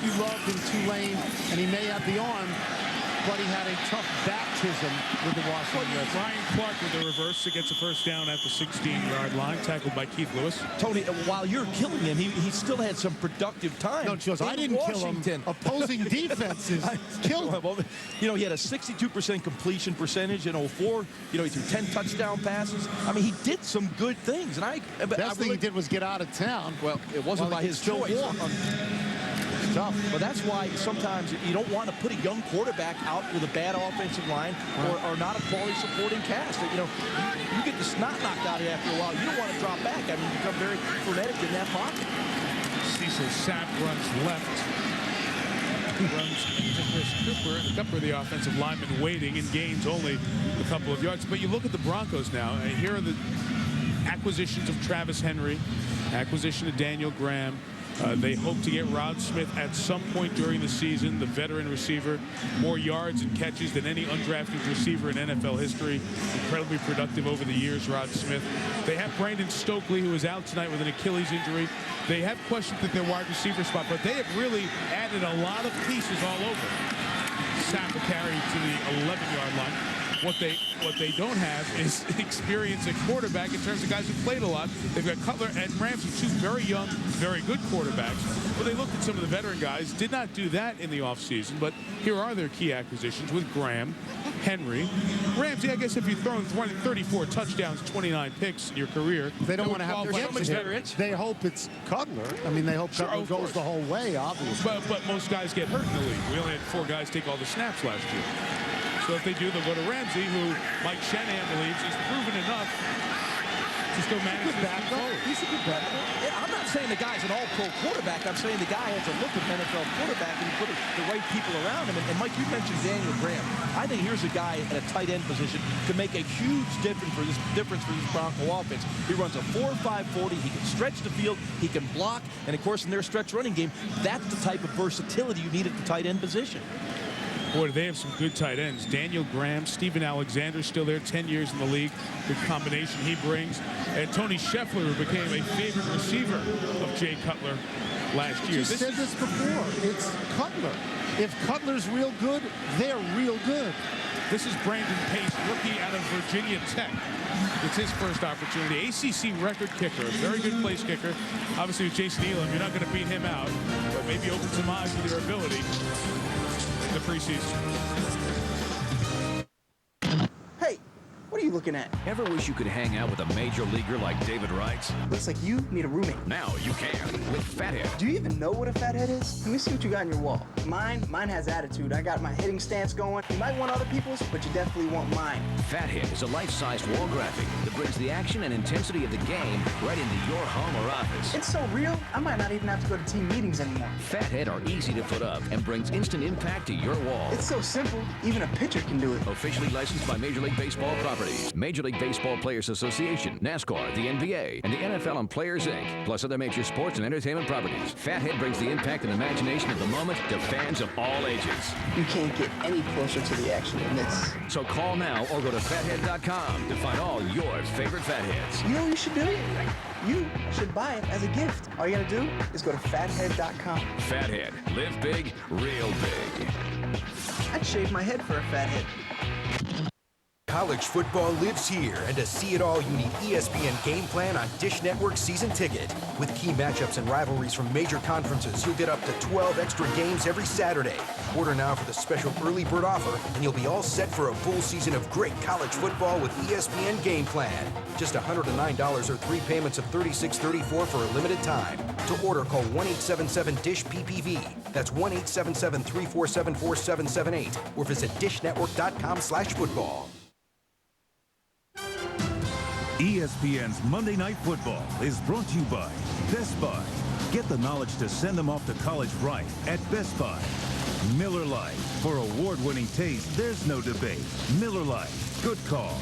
be loved in Tulane, and he may have the arm, but he had a tough baptism with the Washington Redskins. Ryan Clark with the reverse to get the first down at the 16-yard line, tackled by Keith Lewis. Tony, while you're killing him, he still had some productive time. No, Jules, I didn't kill him. Opposing defenses killed him. Well, you know, he had a 62% completion percentage in 04. You know, he threw 10 touchdown passes. I mean, he did some good things. And Best thing he did was get out of town. Well, it wasn't by his choice. Tough. But that's why sometimes you don't want to put a young quarterback out with a bad offensive line or not a quality supporting cast. You know, you get the snot knocked out of you after a while. You don't want to drop back. I mean, you become very frenetic in that pocket. Cecil Sapp runs left. Runs into Chris Cooper, and a couple of the offensive linemen waiting and gains only a couple of yards. But you look at the Broncos now. Here are the acquisitions of Travis Henry, acquisition of Daniel Graham. They hope to get Rod Smith at some point during the season, the veteran receiver, more yards and catches than any undrafted receiver in NFL history. Incredibly productive over the years, Rod Smith. They have Brandon Stokely, who is out tonight with an Achilles injury. They have questions at their wide receiver spot, but they have really added a lot of pieces all over. Sapp will carry to the 11-yard line. What they don't have is experience at quarterback in terms of guys who played a lot. They've got Cutler and Ramsey, two very young, very good quarterbacks. But they looked at some of the veteran guys, did not do that in the offseason, but here are their key acquisitions with Graham, Henry, Ramsey. I guess if you've thrown 34 touchdowns, 29 picks in your career, they don't want to have so much experience. They hope it's Cutler. I mean, they hope Cutler goes the whole way, obviously. But most guys get hurt in the league. We only had 4 guys take all the snaps last year. So if they do, they'll go to Ramsey, who Mike Shanahan believes is proven enough to still manage to move forward. He's a good backup. I'm not saying the guy's an all-pro quarterback. I'm saying the guy has a look of an NFL quarterback, and you put the right people around him. And Mike, you mentioned Daniel Graham. I think here's a guy at a tight end position to make a huge difference for this Bronco offense. He runs a 4.5 40. He can stretch the field. He can block. And, of course, in their stretch running game, that's the type of versatility you need at the tight end position. Boy, they have some good tight ends. Daniel Graham, Steven Alexander still there, 10 years in the league. Good combination he brings. And Tony Scheffler, who became a favorite receiver of Jay Cutler last year. You said this before. It's Cutler. If Cutler's real good, they're real good. This is Brandon Pace, rookie out of Virginia Tech. It's his first opportunity. ACC record kicker, a very good place kicker. Obviously, with Jason Elam, you're not going to beat him out, but maybe open some eyes with your ability in the preseason. Hey, what are you looking at? Ever wish you could hang out with a major leaguer like David Wright? Looks like you need a roommate. Now you can with Fathead. Do you even know what a fathead is? Let me see what you got on your wall. Mine has attitude. I got my hitting stance going. You might want other people's, but you definitely want mine. Fathead is a life-sized wall graphic that brings the action and intensity of the game right into your home or office. It's so real, I might not even have to go to team meetings anymore. Fathead are easy to put up and brings instant impact to your wall. It's so simple, even a pitcher can do it. Officially licensed by Major League Baseball Properties, Major League Baseball Players Association, NASCAR, the NBA, and the NFL and Players Inc., plus other major sports and entertainment properties. Fathead brings the impact and imagination of the moment to fans of all ages. You can't get any closer to the action than this. So call now or go to fathead.com to find all your favorite Fatheads. You know what you should do? You should buy it as a gift. All you gotta do is go to fathead.com. Fathead. Live big, real big. I'd shave my head for a fathead. College football lives here, and to see it all, you need ESPN Game Plan on Dish Network Season Ticket. With key matchups and rivalries from major conferences, you'll get up to 12 extra games every Saturday. Order now for the special early bird offer, and you'll be all set for a full season of great college football with ESPN Game Plan. Just $109 or 3 payments of $36.34 for a limited time. To order, call 1-877-DISH-PPV. That's 1-877-347-4778. Or visit dishnetwork.com/football. ESPN's Monday Night Football is brought to you by Best Buy. Get the knowledge to send them off to college right at Best Buy. Miller Lite. For award-winning taste, there's no debate. Miller Lite. Good call.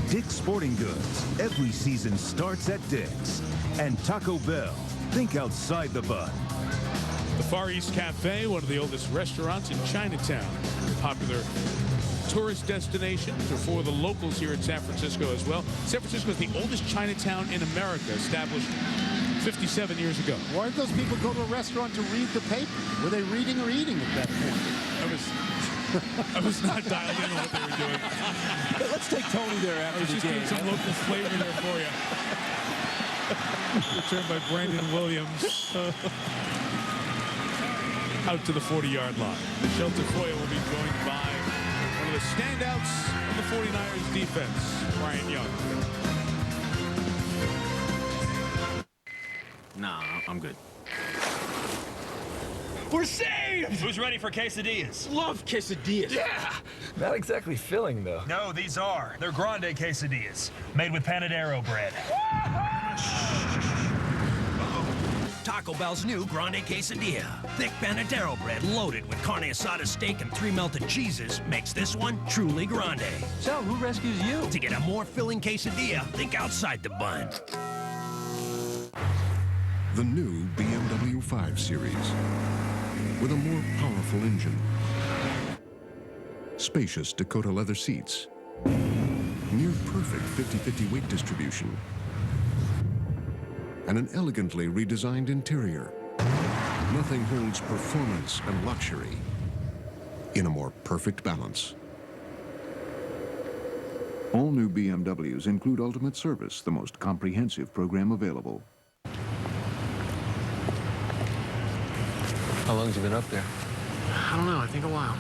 Dick's Sporting Goods. Every season starts at Dick's. And Taco Bell. Think outside the bun. The Far East Cafe, one of the oldest restaurants in Chinatown. Popular tourist destination for the locals here in San Francisco as well. San Francisco is the oldest Chinatown in America, established 57 years ago. Why did those people go to a restaurant to read the paper? Were they reading or eating at that point? I was not dialed in on what they were doing. Let's take Tony there I after was the just game. doing some local flavor there for you. Returned by Brandon Williams. Out to the 40-yard line. Michelle Tafoya will be joined by one of the standouts of the 49ers defense, Brian Young. Nah, I'm good. We're saved! Who's ready for quesadillas? Love quesadillas. Yeah! Not exactly filling, though. No, these are. They're grande quesadillas, made with panadero bread. Taco Bell's new Grande Quesadilla. Thick panadero bread loaded with carne asada steak and 3 melted cheeses makes this one truly grande. So, who rescues you? To get a more filling quesadilla, think outside the bun. The new BMW 5 Series with a more powerful engine, spacious Dakota leather seats, near perfect 50-50 weight distribution, and an elegantly redesigned interior. Nothing holds performance and luxury in a more perfect balance. All new BMWs include Ultimate Service, the most comprehensive program available. How long has he been up there? I don't know. I think a while.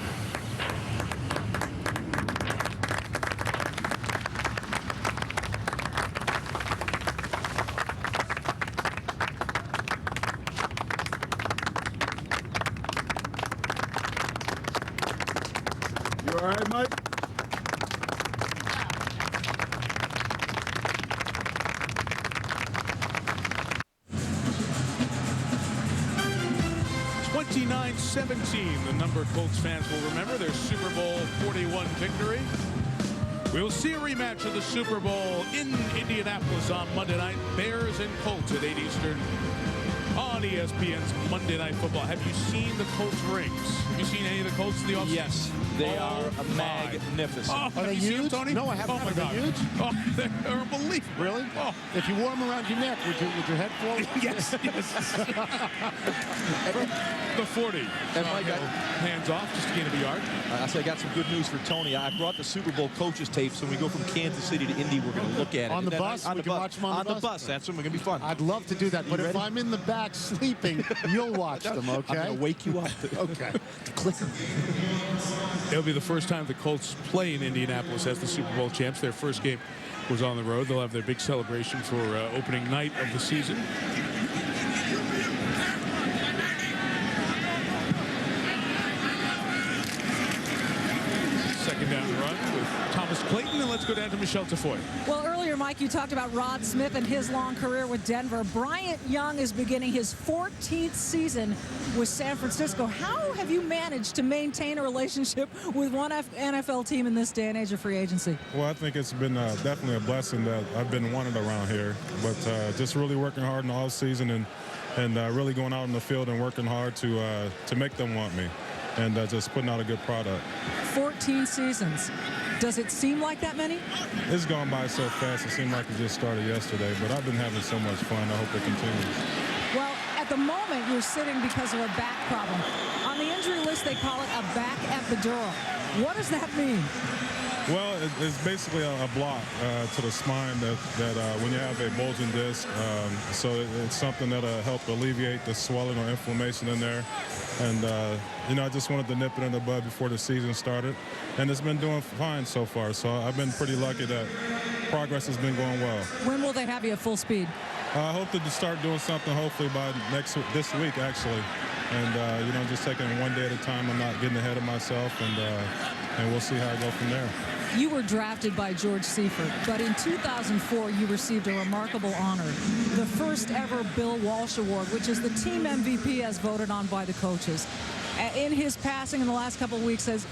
You all right, Mike? $29-17, the number Colts fans will remember their Super Bowl 41 victory. We'll see a rematch of the Super Bowl in Indianapolis on Monday night. Bears and Colts at 8 Eastern on ESPN's Monday Night Football. Have you seen the Colts rings? Have you seen any of the Colts in the offseason? Yes, they are magnificent. Oh, Are they you seen them, huge? Tony? No, I haven't. Oh, my Are they God. huge? Oh, they're unbelievable. Really? Oh. If you wore them around your neck, would your head fall? Yes, yes. The 40. And Mike, hands off, just to gain a yard. I say I got some good news for Tony. I brought the Super Bowl coaches tapes, and we go from Kansas City to Indy. We're going to look at it. On the And then bus? On We the can bus. watch them on the bus? That's going to be fun. I'd love to do that, but if ready? I'm in the back sleeping, you'll watch them, okay? I'm going to wake you up. Okay. Clicker. It'll be the first time the Colts play in Indianapolis as the Super Bowl champs. Their first game was on the road. They'll have their big celebration for opening night of the season. Second down run with Thomas Clayton, and let's go down to Michelle Tafoya. Well, earlier, Mike, you talked about Rod Smith and his long career with Denver. Bryant Young is beginning his 14th season with San Francisco. How have you managed to maintain a relationship with one NFL team in this day and age of free agency? Well, I think it's been definitely a blessing that I've been wanted around here, but just really working hard in the offseason and really going out in the field and working hard to make them want me, and just putting out a good product. 14 seasons. Does it seem like that many? It's gone by so fast. It seemed like it just started yesterday, but I've been having so much fun. I hope it continues. Well, at the moment, you're sitting because of a back problem. On the injury list, they call it a back epidural. What does that mean? Well, it's basically a block to the spine that when you have a bulging disc, so it's something that'll help alleviate the swelling or inflammation in there. And, I just wanted to nip it in the bud before the season started. And it's been doing fine so far. So I've been pretty lucky that progress has been going well. When will they have you at full speed? I hope to start doing something hopefully by this week, actually. And, just taking it one day at a time. I'm not getting ahead of myself, and we'll see how I go from there. You were drafted by George Seifert, but in 2004, you received a remarkable honor, the first ever Bill Walsh Award, which is the team MVP as voted on by the coaches. In his passing in the last couple of weeks, says,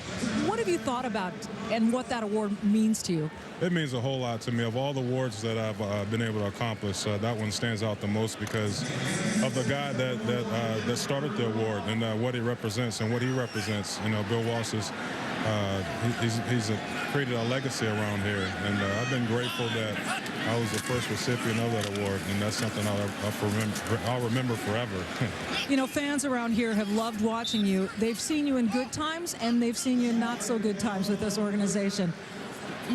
what have you thought about and what that award means to you? It means a whole lot to me. Of all the awards that I've been able to accomplish, that one stands out the most because of the guy that started the award and what he represents and what he represents. Bill Walsh is he's created a legacy around here, and I've been grateful that I was the first recipient of that award, and that's something I'll remember forever. You know, fans around here have loved watching you. They've seen you in good times, and they've seen you in not so good times with this organization.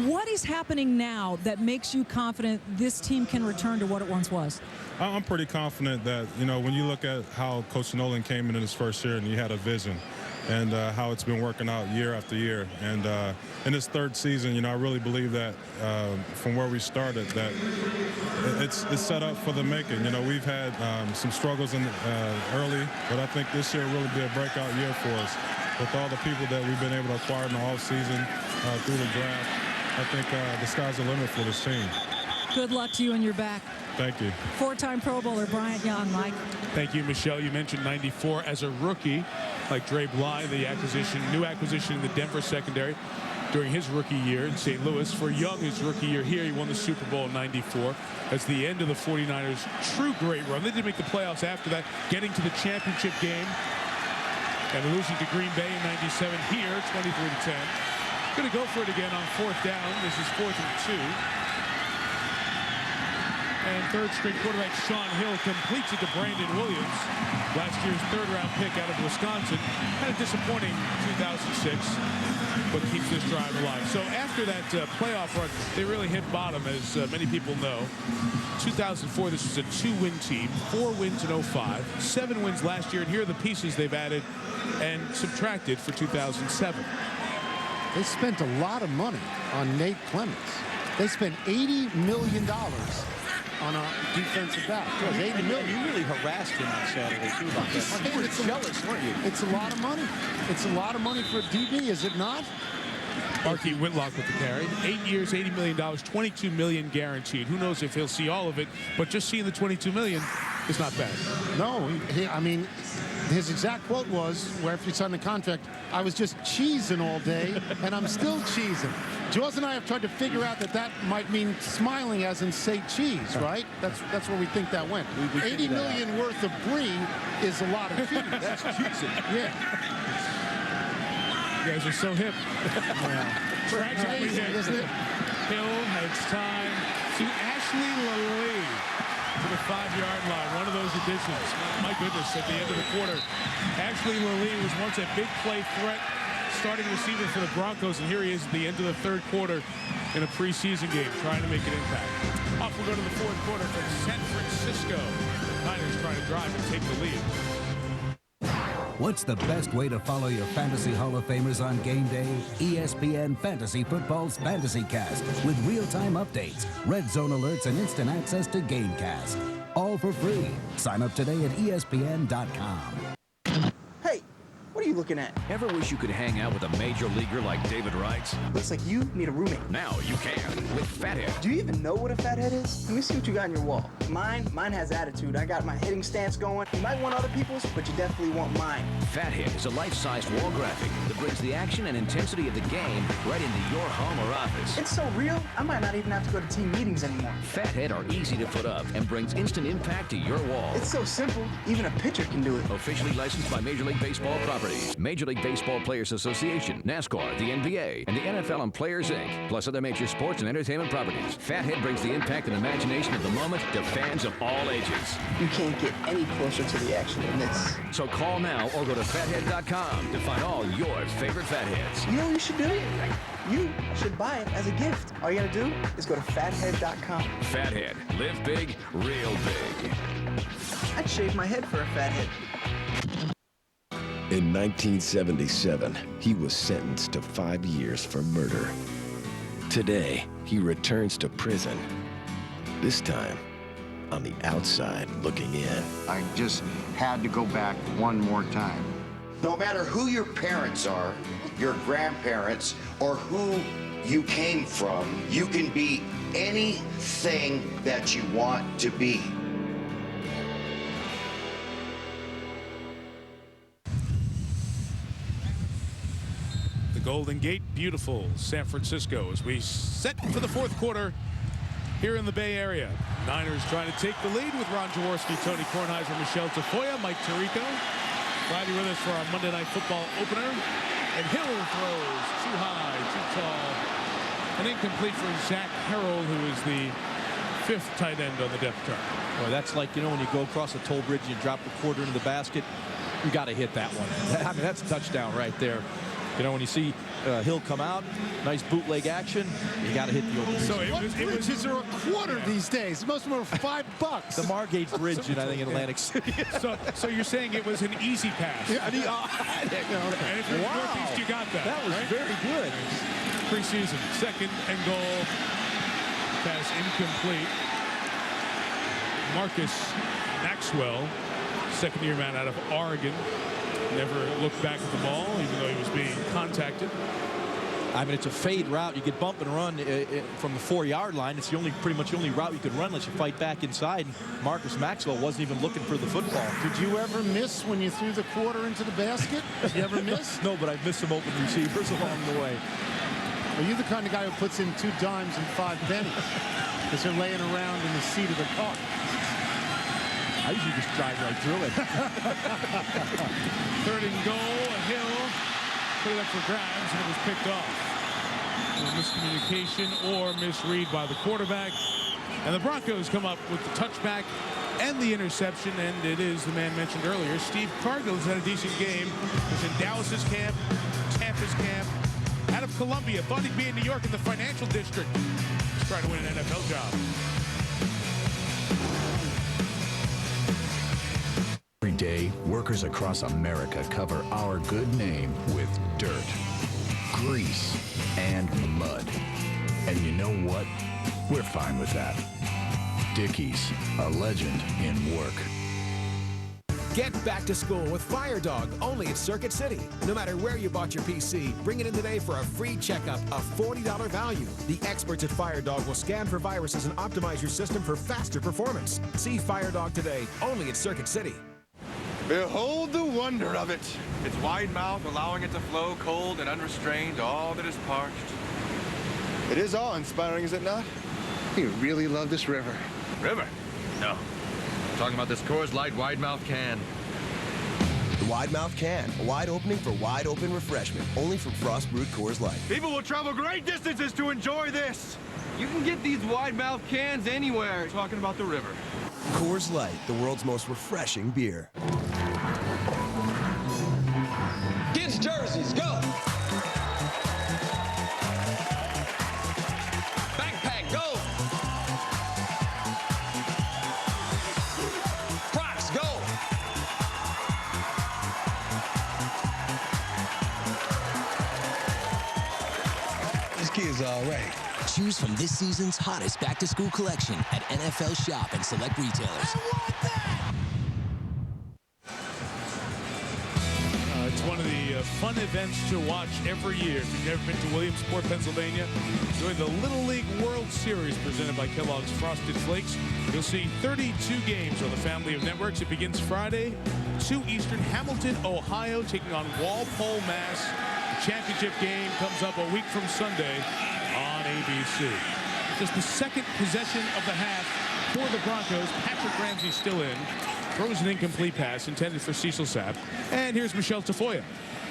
What is happening now that makes you confident this team can return to what it once was? I'm pretty confident that, you know, when you look at how Coach Nolan came in his first year and he had a vision, and how it's been working out year after year. And in this third season, you know, I really believe that from where we started, that it's set up for the making. You know, we've had some struggles early, but I think this year will really be a breakout year for us. With all the people that we've been able to acquire in the offseason, through the draft, I think the sky's the limit for this team. Good luck to you and your back. Thank you. Four-time Pro Bowler Bryant Young, Mike. Thank you, Michelle. You mentioned 94 as a rookie, like Dre Bly, the new acquisition in the Denver secondary during his rookie year in St. Louis. For Young, his rookie year here, he won the Super Bowl in 94. That's the end of the 49ers' true great run. They did make the playoffs after that, getting to the championship game and losing to Green Bay in 97 here, 23-10. Going to go for it again on fourth down. This is 4th and 2. And third-string quarterback Sean Hill completes it to Brandon Williams, last year's third-round pick out of Wisconsin. Kind of disappointing 2006, but keeps this drive alive. So after that playoff run, they really hit bottom, as many people know. 2004, this was a 2-win team, 4 wins in 05, 7 wins last year, and here are the pieces they've added and subtracted for 2007. They spent a lot of money on Nate Clements. They spent $80 million on a defensive back. $80 million. You really harassed him on Saturday, too, about that. You were jealous, weren't you? It's a lot of money. It's a lot of money for a DB, is it not? Marquis Whitlock with the carry. 8 years, $80 million, $22 million guaranteed. Who knows if he'll see all of it, but just seeing the $22 million is not bad. No, I mean, his exact quote was, where if you sign the contract, I was just cheesing all day, and I'm still cheesing. Jaws and I have tried to figure out that might mean smiling, as in say cheese, right? That's where we think that went. $80 million worth of brie is a lot of cheese. That's cheesing. Yeah. You guys are so hip. Yeah. Tragically hip. Isn't it? Hill heads time to Ashley Lilly to the 5-yard line. One of those additions. My goodness, at the end of the quarter. Ashley Lilly was once a big play threat, starting receiver for the Broncos, and here he is at the end of the third quarter in a preseason game, trying to make an impact. Off we go to the fourth quarter from San Francisco. Niners trying to drive and take the lead. What's the best way to follow your Fantasy Hall of Famers on game day? ESPN Fantasy Football's Fantasy Cast with real-time updates, red zone alerts, and instant access to GameCast. All for free. Sign up today at ESPN.com. Hey, what are you looking at? Ever wish you could hang out with a major leaguer like David Wright? Looks like you need a roommate. Now you can with Fathead. Do you even know what a fathead is? Let me see what you got on your wall. Mine has attitude. I got my hitting stance going. You might want other people's, but you definitely want mine. Fathead is a life-sized wall graphic that brings the action and intensity of the game right into your home or office. It's so real, I might not even have to go to team meetings anymore. Fathead are easy to put up and brings instant impact to your wall. It's so simple, even a pitcher can do it. Officially licensed by Major League Baseball Properties, Major League Baseball Players Association, NASCAR, the NBA, and the NFL and Players Inc., plus other major sports and entertainment properties. Fathead brings the impact and imagination of the moment to fans of all ages. You can't get any closer to the action than this. So call now or go to fathead.com to find all your favorite Fatheads. You know what you should do? You should buy it as a gift. All you gotta do is go to fathead.com. Fathead. Live big, real big. I'd shave my head for a fathead. In 1977, he was sentenced to 5 years for murder. Today, he returns to prison. This time, on the outside looking in. I just had to go back one more time. No matter who your parents are, your grandparents, or who you came from, you can be anything that you want to be. Golden Gate, beautiful San Francisco, as we set for the fourth quarter here in the Bay Area. Niners trying to take the lead with Ron Jaworski, Tony Kornheiser, Michelle Tafoya, Mike Tirico. Glad you're with us for our Monday Night Football opener. And Hill throws too high, too tall. An incomplete for Zach Harrell, who is the 5th tight end on the depth chart. Well, that's like, you know, when you go across a toll bridge and you drop the quarter into the basket, you got to hit that one. I mean, that's a touchdown right there. You know, when you see Hill come out, nice bootleg action, you got to hit the open. So bridges are a quarter these days. Most of them are $5. The Margate Bridge, I think, in Atlantic City. So you're saying it was an easy pass? Yeah, and if you're Northeast, you got that. That was right? very good. Preseason, 2nd and goal. Pass incomplete. Marcus Maxwell, 2nd-year man out of Oregon, never looked back at the ball, even though he was being contacted. I mean, it's a fade route. You get bump and run from the 4-yard line. It's pretty much the only route you could run unless you fight back inside. Marcus Maxwell wasn't even looking for the football. Did you ever miss when you threw the quarter into the basket? Did you ever miss? No, but I've missed some open receivers along the way. Are you the kind of guy who puts in 2 dimes and 5 pennies because they're laying around in the seat of the car? I usually just drive right through it. 3rd and goal. Hill put it up for grabs, and it was picked off. Miscommunication or misread by the quarterback. And the Broncos come up with the touchback and the interception, and it is the man mentioned earlier. Steve Cargill's had a decent game. He's in Dallas's camp, Tampa's camp, out of Columbia. Thought he'd be in New York in the financial district. He's trying to win an NFL job. Every day, workers across America cover our good name with dirt, grease, and mud. And you know what? We're fine with that. Dickies, a legend in work. Get back to school with Fire Dog only at Circuit City. No matter where you bought your PC, bring it in today for a free checkup, a $40 value. The experts at Fire Dog will scan for viruses and optimize your system for faster performance. See Fire Dog today only at Circuit City. Behold the wonder of it. Its wide mouth allowing it to flow cold and unrestrained all that is parched. It is awe-inspiring, is it not? You really love this river. River? No. I'm talking about this Coors Light wide mouth can. The wide mouth can, a wide opening for wide open refreshment, only from Frost Brewed Coors Light. People will travel great distances to enjoy this. You can get these wide mouth cans anywhere. Talking about the river. Coors Light, the world's most refreshing beer. Kids' jerseys, go! Backpack, go! Crocs, go! This kid's all right. Choose from this season's hottest back-to-school collection at NFL Shop and select retailers. It's one of the fun events to watch every year. If you've never been to Williamsport, Pennsylvania, enjoy the Little League World Series presented by Kellogg's Frosted Flakes. You'll see 32 games on the family of networks. It begins Friday, 2 Eastern, Hamilton, Ohio, taking on Walpole, Mass. The championship game comes up a week from Sunday on ABC. Just the 2nd possession of the half for the Broncos. Patrick Ramsey still in. Throws an incomplete pass intended for Cecil Sapp. And here's Michelle Tafoya.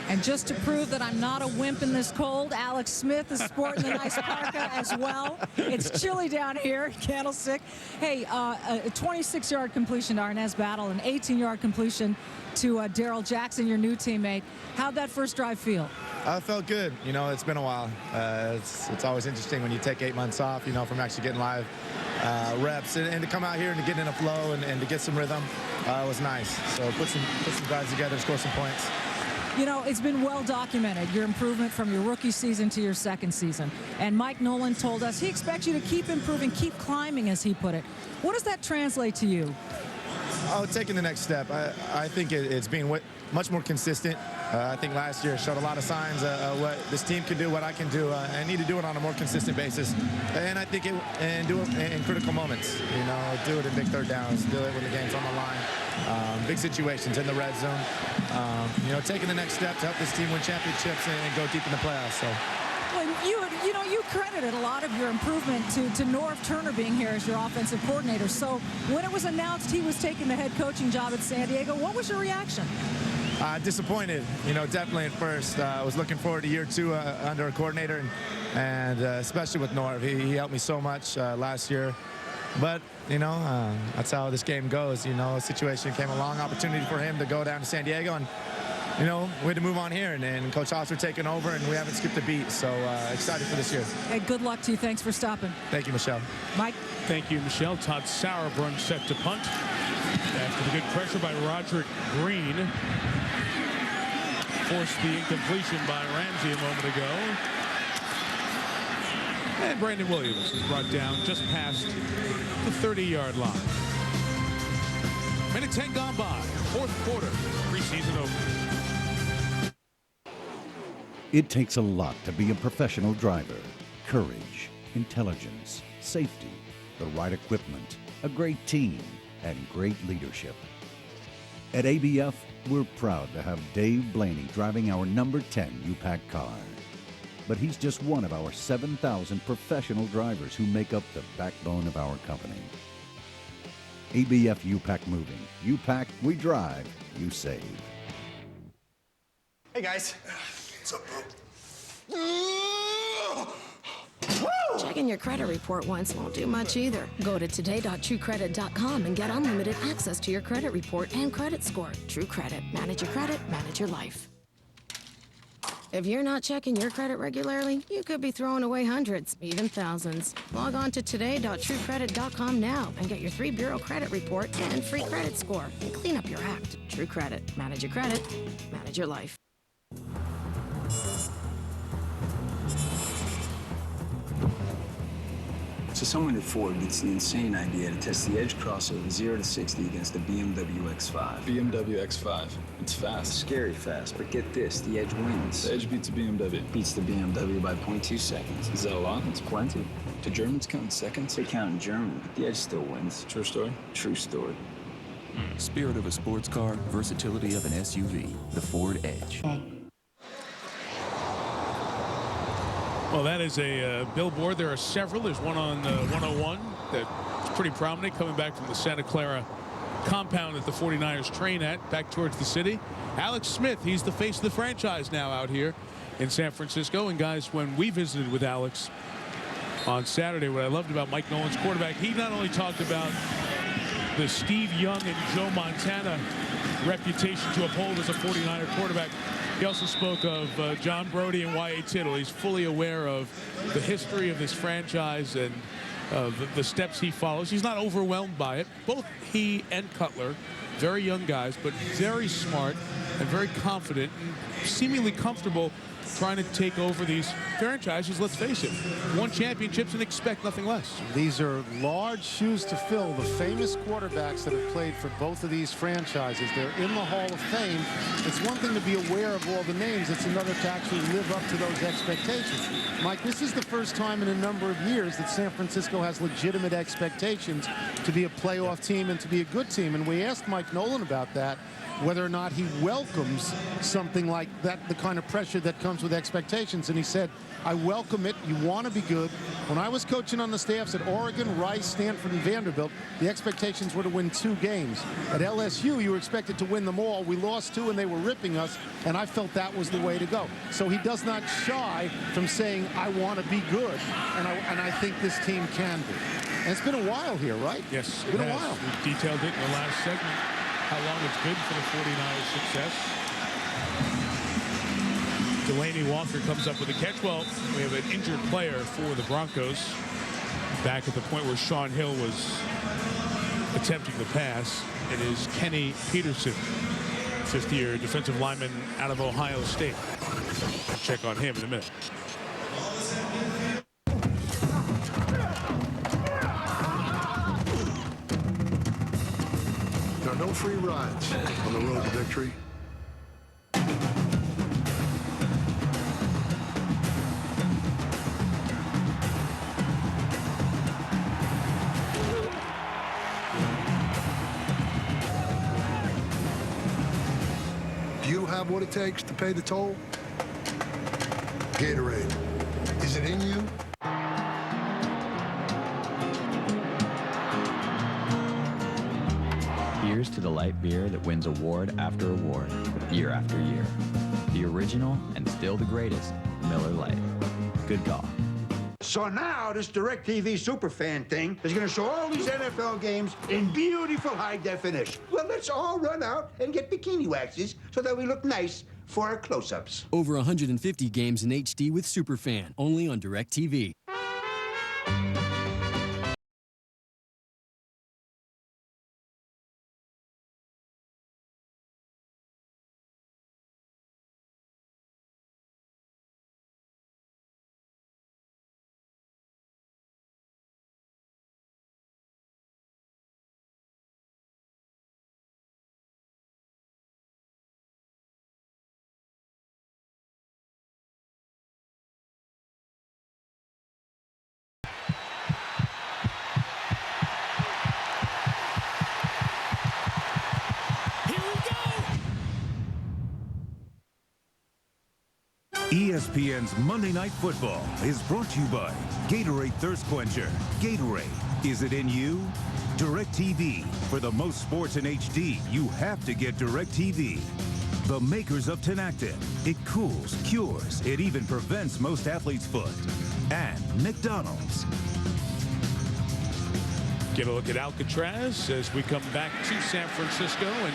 And just to prove that I'm not a wimp in this cold, Alex Smith is sporting the nice parka as well. It's chilly down here, Candlestick. Hey, a 26-yard completion to Arnaz Battle, an 18-yard completion to Daryl Jackson, your new teammate. How'd that first drive feel? I felt good. You know, it's been a while. It's always interesting when you take 8 months off, you know, from actually getting live reps. And to come out here and to get in a flow and to get some rhythm was nice. So put some guys together, score some points. You know, it's been well documented, your improvement from your rookie season to your 2nd season. And Mike Nolan told us he expects you to keep improving, keep climbing, as he put it. What does that translate to you? Oh, taking the next step. I think it's being much more consistent. I think last year showed a lot of signs of what this team can do, what I can do. I need to do it on a more consistent basis. And I think do it in critical moments. You know, do it in big 3rd downs, do it when the game's on the line. Big situations in the red zone. You know, taking the next step to help this team win championships and go deep in the playoffs. So. Well, you credited a lot of your improvement to Norv Turner being here as your offensive coordinator. So when it was announced he was taking the head coaching job at San Diego, what was your reaction? Disappointed, definitely at first. I was looking forward to year 2 under a coordinator, and especially with Norv. He helped me so much last year. But, that's how this game goes. A situation came along, opportunity for him to go down to San Diego, and, we had to move on here. And Coach Hosser taking over, and we haven't skipped a beat. So excited for this year. Hey, good luck to you. Thanks for stopping. Thank you, Michelle. Mike? Thank you, Michelle. Todd Sauerbrunn set to punt after the good pressure by Roderick Green. Forced the incompletion by Ramsey a moment ago. And Brandon Williams is brought down just past the 30-yard line. Minute 10 gone by. Fourth quarter. Preseason opener. It takes a lot to be a professional driver. Courage, intelligence, safety, the right equipment, a great team, and great leadership. At ABF, we're proud to have Dave Blaney driving our number 10 UPAC car. But he's just one of our 7,000 professional drivers who make up the backbone of our company. ABF UPAC Moving. UPAC, we drive, you save. Hey, guys. What's up, bro? Checking your credit report once won't do much either. Go to today.truecredit.com and get unlimited access to your credit report and credit score. True Credit. Manage your credit, manage your life. If you're not checking your credit regularly, you could be throwing away hundreds, even thousands. Log on to today.truecredit.com now and get your 3-bureau credit report and free credit score. And clean up your act. True Credit. Manage your credit, manage your life. So someone at Ford gets the insane idea to test the Edge crossover 0 to 60 against the BMW X5. BMW X5. It's fast. Scary fast, but get this, the Edge wins. The Edge beats the BMW. Beats the BMW by 0.2 seconds. Is that a lot? It's plenty. Do Germans count in seconds? They count in German, but the Edge still wins. True story? True story. Spirit of a sports car, versatility of an SUV. The Ford Edge. Well, that is a billboard. There are several. There's one on 101 that's pretty prominent coming back from the Santa Clara compound that the 49ers train at, back towards the city. Alex Smith, he's the face of the franchise now out here in San Francisco. And guys, when we visited with Alex on Saturday, what I loved about Mike Nolan's quarterback, he not only talked about the Steve Young and Joe Montana reputation to uphold as a 49er quarterback, he also spoke of John Brody and Y.A. Tittle. He's fully aware of the history of this franchise and the steps he follows. He's not overwhelmed by it. Both he and Cutler, very young guys, but very smart and very confident and seemingly comfortable trying to take over these franchises. Let's face it, won championships and expect nothing less. These are large shoes to fill. The famous quarterbacks that have played for both of these franchises, they're in the Hall of Fame. It's one thing to be aware of all the names. It's another to actually live up to those expectations. Mike, this is the first time in a number of years that San Francisco has legitimate expectations to be a playoff team and to be a good team. And we asked Mike Nolan about that, whether or not he welcomes something like that, the kind of pressure that comes with expectations. And he said, I welcome it. You want to be good. When I was coaching on the staffs at Oregon, Rice, Stanford, and Vanderbilt, the expectations were to win 2 games. At LSU, you were expected to win them all. We lost 2 and they were ripping us, and I felt that was the way to go. So he does not shy from saying, I want to be good, and I think this team can be. And it's been a while here, right? Yes, it's been a while. We detailed it in the last segment, how long it's been for the 49ers' success. Delaney Walker comes up with a catch. Well, we have an injured player for the Broncos back at the point where Sean Hill was attempting the pass. It is Kenny Peterson, fifth-year defensive lineman out of Ohio State. We'll check on him in a minute. There are no free rides on the road to victory. Do you have what it takes to pay the toll? Gatorade. Is it in you? Here's Here's to the light beer that wins award after award, year after year. The original and still the greatest, Miller Lite. Good call. So now this DirecTV Superfan thing is going to show all these NFL games in beautiful high definition. Well, let's all run out and get bikini waxes so that we look nice for our close-ups. Over 150 games in HD with Superfan, only on DirecTV. ESPN's Monday Night Football is brought to you by Gatorade Thirst Quencher. Gatorade, is it in you? DirecTV, for the most sports in HD, you have to get DirecTV. The makers of Tenactin. It cools, cures, it even prevents most athletes' foot. And McDonald's. Get a look at Alcatraz as we come back to San Francisco, and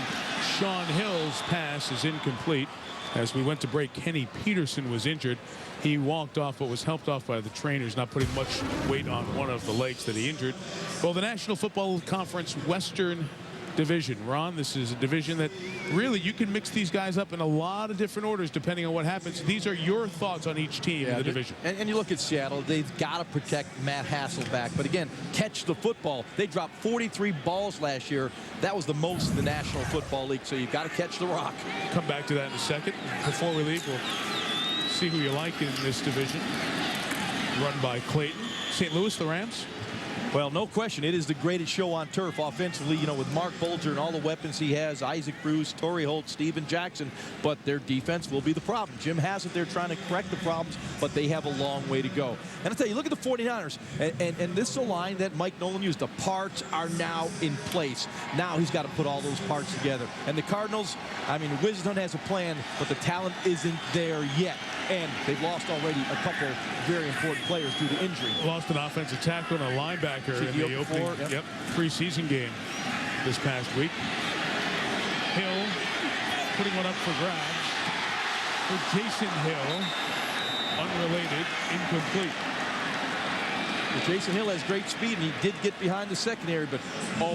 Sean Hill's pass is incomplete. As we went to break, Kenny Peterson was injured. He walked off but was helped off by the trainers, not putting much weight on one of the legs that he injured. Well, the National Football Conference Western Division, Ron, this is a division that really you can mix these guys up in a lot of different orders depending on what happens. These are your thoughts on each team in the division. And you look at Seattle, they've got to protect Matt Hasselbeck. But again, catch the football. They dropped 43 balls last year. That was the most in the National Football League, so you've got to catch the rock. Come back to that in a second. Before we leave, we'll see who you like in this division. Run by Clayton. St. Louis, the Rams. Well, no question, it is the greatest show on turf offensively, you know, with Mark Bolger and all the weapons he has, Isaac Bruce, Torrey Holt, Steven Jackson, but their defense will be the problem. Jim has it there trying to correct the problems, but they have a long way to go. And I'll tell you, look at the 49ers, and this is a line that Mike Nolan used. The parts are now in place. Now he's got to put all those parts together. And the Cardinals, I mean, Wisdom has a plan, but the talent isn't there yet. And they've lost already a couple very important players due to injury. Lost an offensive tackle and a linebacker in the opening preseason game this past week. Hill putting one up for grabs for Jason Hill. Unrelated, incomplete. Well, Jason Hill has great speed, and he did get behind the secondary, but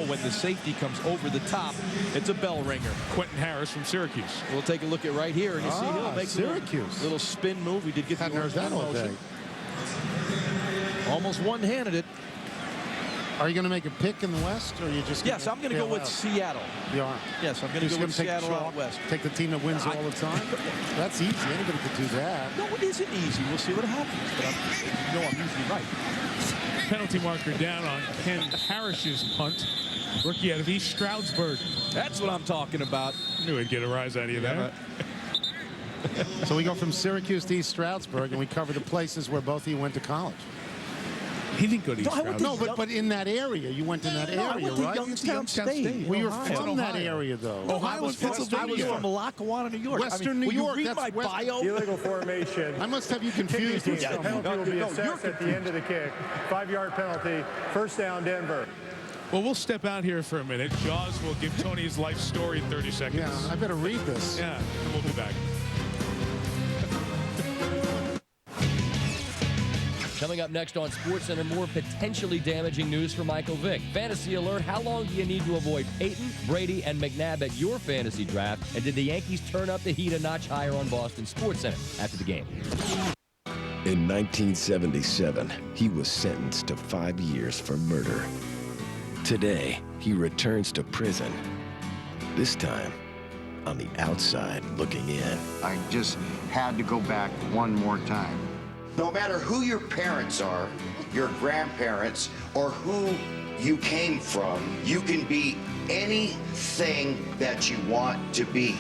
when the safety comes over the top, it's a bell ringer. Quentin Harris from Syracuse. We'll take a look at right here, and you see Hill makes a little spin move. We did get the motion. Almost one-handed it. Are you going to make a pick in the West, or are you just? Yes, I'm going to go with Seattle. You are. Yes, I'm going to go with Seattle out west. Take the team that wins all the time. That's easy. Anybody could do that. No, it isn't easy. We'll see what happens. But I'm usually right. Penalty marker down on Ken Parrish's punt. Rookie out of East Stroudsburg. That's what I'm talking about. Knew he'd get a rise out of you there. So we go from Syracuse to East Stroudsburg, and we cover the places where both of you went to college. He didn't go to East Stroudsburg. No, but in that area. You went in that area, right? Youngstown State. Well, you're from that area, though. I was from Lackawanna, New York. Western New York. Will you read my bio? Illegal formation. I must have you confused with someone. Penalty will be assessed at the end of the kick. 5-yard penalty. First down, Denver. Well, we'll step out here for a minute. Jaws will give Tony his life story in 30 seconds. Yeah, I better read this. Yeah, and we'll be back. Coming up next on SportsCenter, more potentially damaging news for Michael Vick. Fantasy alert, how long do you need to avoid Peyton, Brady, and McNabb at your fantasy draft? And did the Yankees turn up the heat a notch higher on Boston? SportsCenter after the game. In 1977, he was sentenced to 5 years for murder. Today, he returns to prison. This time, on the outside looking in. I just had to go back one more time. No matter who your parents are, your grandparents, or who you came from, you can be anything that you want to be.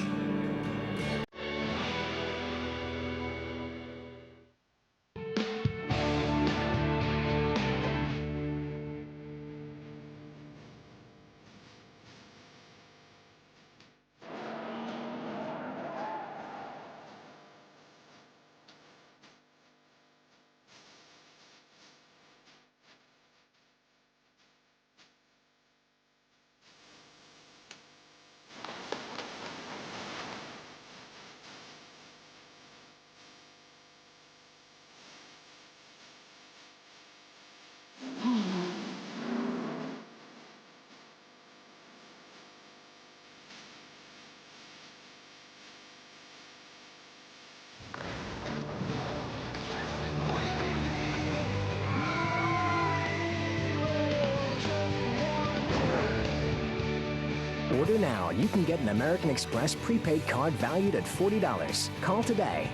Order now and you can get an American Express prepaid card valued at $40. Call today.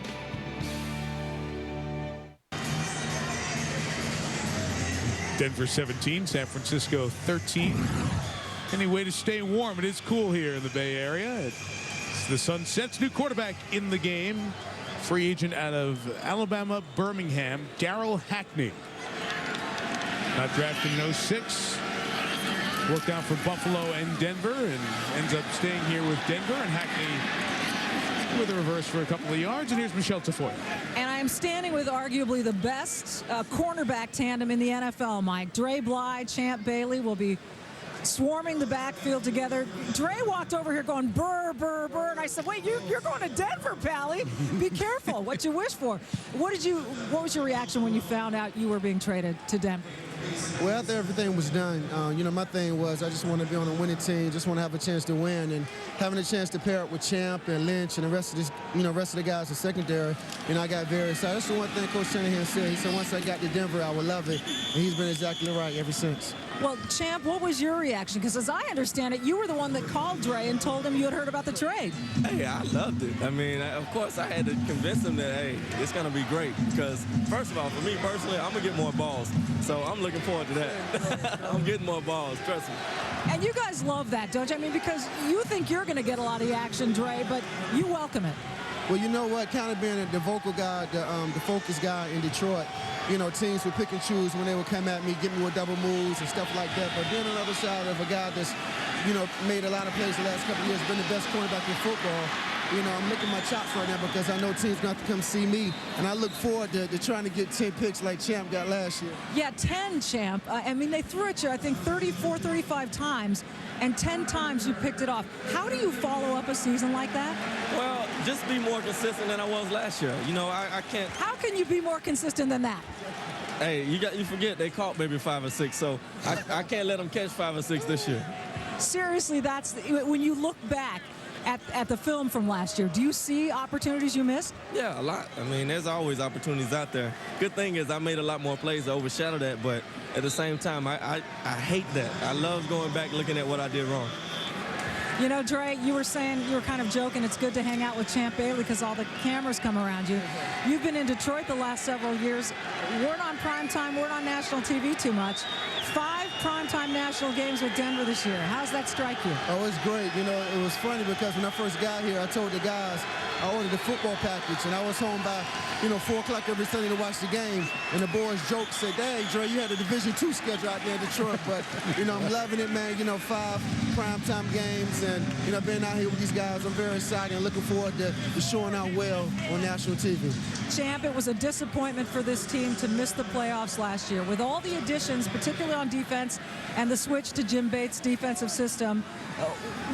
Denver 17, San Francisco 13. Any way to stay warm? It is cool here in the Bay Area. The sun sets. New quarterback in the game. Free agent out of Alabama, Birmingham, Darrell Hackney. Not drafted in 06. Worked out for Buffalo and Denver and ends up staying here with Denver. And Hackney with a reverse for a couple of yards. And here's Michelle Tafoya. And I am standing with arguably the best cornerback tandem in the NFL, Mike. Dre Bly, Champ Bailey will be swarming the backfield together. Dre walked over here going, burr, burr, burr. And I said, wait, you're going to Denver, Pally. Be careful what you wish for. What was your reaction when you found out you were being traded to Denver? Well, after everything was done, my thing was I just want to be on a winning team, just want to have a chance to win, and having a chance to pair up with Champ and Lynch and the rest of this, rest of the guys in secondary, I got very excited. That's the one thing Coach Shanahan said. He said once I got to Denver, I would love it, and he's been exactly right ever since. Well, Champ, what was your reaction? Because as I understand it, you were the one that called Dre and told him you had heard about the trade. Hey, I loved it. I mean, of course, I had to convince him that, hey, it's going to be great. Because, first of all, for me personally, I'm going to get more balls. So I'm looking forward to that. I'm getting more balls, trust me. And you guys love that, don't you? I mean, because you think you're going to get a lot of action, Dre, but you welcome it. Well, you know what? Kind of being the vocal guy, the focus guy in Detroit, teams would pick and choose when they would come at me, get me with double moves and stuff like that. But being on the other side of a guy that's, made a lot of plays the last couple of years, been the best cornerback in football, I'm licking my chops right now because I know teams going to have to come see me. And I look forward to trying to get 10 picks like Champ got last year. Yeah, 10, Champ. I mean, they threw at you, I think, 34, 35 times, and 10 times you picked it off. How do you follow up a season like that? Well, just be more consistent than I was last year. I can't. How can you be more consistent than that? Hey, you forget they caught maybe 5 or 6, so I can't let them catch 5 or 6 this year. Seriously, when you look back at the film from last year, do you see opportunities you missed? Yeah, a lot. I mean, there's always opportunities out there. Good thing is I made a lot more plays to overshadow that, but at the same time, I hate that. I love going back looking at what I did wrong. Dre, you were saying, you were kind of joking, it's good to hang out with Champ Bailey because all the cameras come around you. You've been in Detroit the last several years. We're not on primetime, we're not on national TV too much. 5 primetime national games with Denver this year. How's that strike you? Oh, it's great. It was funny because when I first got here, I told the guys I ordered the football package, and I was home by, 4 o'clock every Sunday to watch the game. And the boys joked, said, "Hey, Dre, you had a Division II schedule out there in Detroit." But, I'm loving it, man. 5 primetime games, and, being out here with these guys, I'm very excited and looking forward to showing out well on national TV. Champ, it was a disappointment for this team to miss the playoffs last year. With all the additions, particularly on defense, and the switch to Jim Bates' defensive system,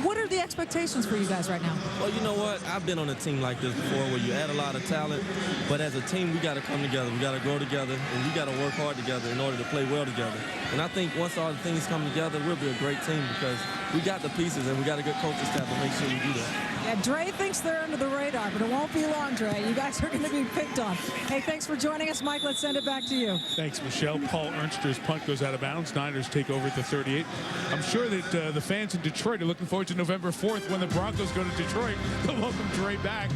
what are the expectations for you guys right now? Well, you know what? I've been on a team like this before where you add a lot of talent, but as a team, we got to come together. We got to grow together, and we got to work hard together in order to play well together. And I think once all the things come together, we'll be a great team because we got the pieces, and we got a good coaching staff to make sure we do that. Yeah, Dre thinks they're under the radar, but it won't be long, Dre. You guys are going to be picked on. Hey, thanks for joining us, Mike. Let's send it back to you. Thanks, Michelle. Paul Ernster's punt goes out of bounds. Niners take over at the 38. I'm sure that the fans in Detroit are looking forward to November 4th when the Broncos go to Detroit to welcome Dre back.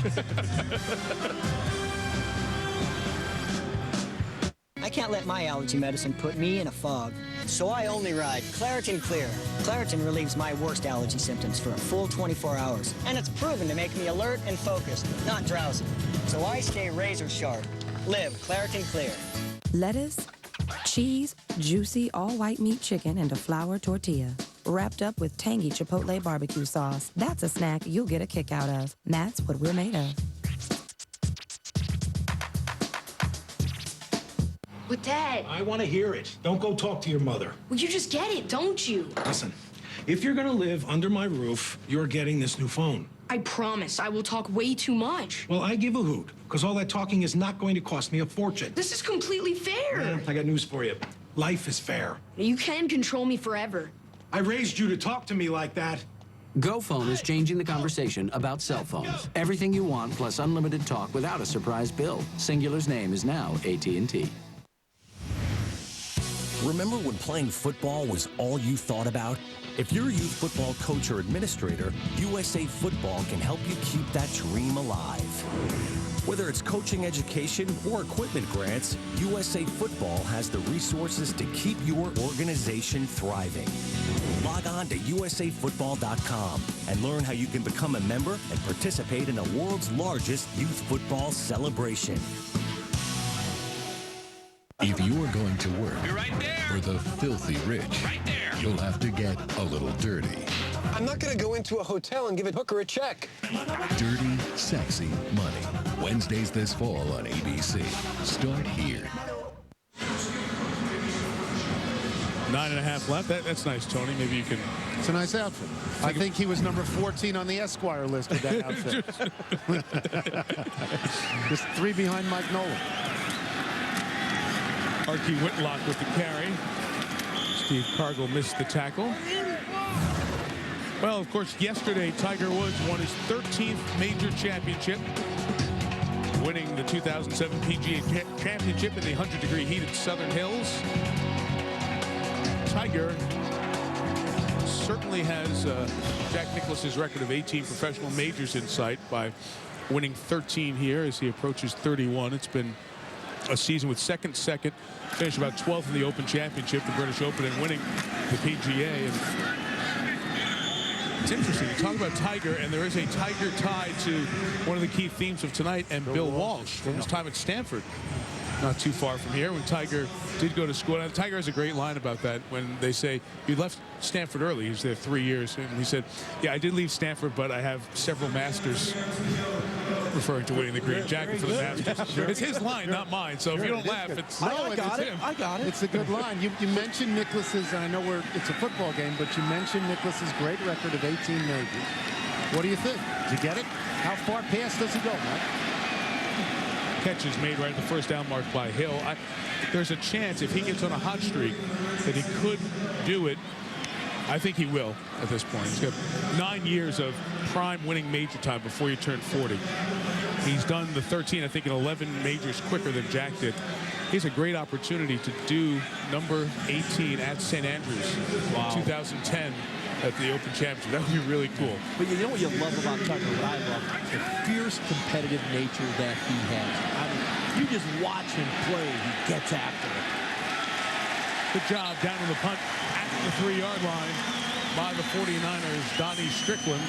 I can't let my allergy medicine put me in a fog, so I only ride Claritin Clear. Claritin relieves my worst allergy symptoms for a full 24 hours, and it's proven to make me alert and focused, not drowsy. So I stay razor sharp. Live Claritin Clear. Lettuce, cheese, juicy all-white meat chicken, and a flour tortilla. Wrapped up with tangy Chipotle barbecue sauce. That's a snack you'll get a kick out of. That's what we're made of. But Dad... I want to hear it. Don't go talk to your mother. Well, you just get it, don't you? Listen, if you're going to live under my roof, you're getting this new phone. I promise I will talk way too much. Well, I give a hoot, because all that talking is not going to cost me a fortune. This is completely fair. I got news for you. Life is fair. You can control me forever. I raised you to talk to me like that. GoPhone is changing the conversation about cell phones. Everything you want plus unlimited talk without a surprise bill. Singular's name is now AT&T. Remember when playing football was all you thought about? If you're a youth football coach or administrator, USA Football can help you keep that dream alive. Whether it's coaching education or equipment grants, USA Football has the resources to keep your organization thriving. Log on to usafootball.com and learn how you can become a member and participate in the world's largest youth football celebration. If you're going to work for the filthy rich, you'll have to get a little dirty. I'm not going to go into a hotel and give a hooker a check. Dirty, sexy money. Wednesdays this fall on ABC. Start here. 9.5 left. That's nice, Tony. Maybe you can. It's a nice outfit. I think he was number 14 on the Esquire list with that outfit. Just 3 behind Mike Nolan. Archie Whitlock with the carry. Steve Cargill missed the tackle. Well, of course, yesterday Tiger Woods won his 13th major championship, winning the 2007 PGA Championship in the 100-degree heat at Southern Hills. Tiger certainly has Jack Nicklaus's record of 18 professional majors in sight by winning 13 here as he approaches 31. It's been a season with second, finished about 12th in the Open Championship, the British Open, and winning the PGA. And it's interesting. You talk about Tiger, and there is a Tiger tie to one of the key themes of tonight, and Bill Walsh from his time at Stanford. Not too far from here when Tiger did go to school. Now, Tiger has a great line about that when they say, you left Stanford early. He was there 3 years. And he said, yeah, I did leave Stanford, but I have several masters, referring to winning the green jacket for the Masters. Sure. It's his line, not mine. So if you don't laugh, it's I got it. him. I got it. It's a good line. You mentioned Nicklaus's, and I know it's a football game, but you mentioned Nicklaus's great record of 18 majors. What do you think? Did you get it? How far past does he go, Mike? Catches made right at the first down mark by Hill. There's a chance if he gets on a hot streak that he could do it. I think he will at this point. He's got 9 years of prime winning major time before you turn 40. He's done the 13, I think, in 11 majors quicker than Jack did. He has a great opportunity to do number 18 at St. Andrews in 2010 at the Open Championship. That would be really cool. But you know what you love about Tucker, what I love? The fierce competitive nature that he has. I mean, you just watch him play, he gets after it. Good job down on the punt at the 3-yard line by the 49ers, Donnie Strickland.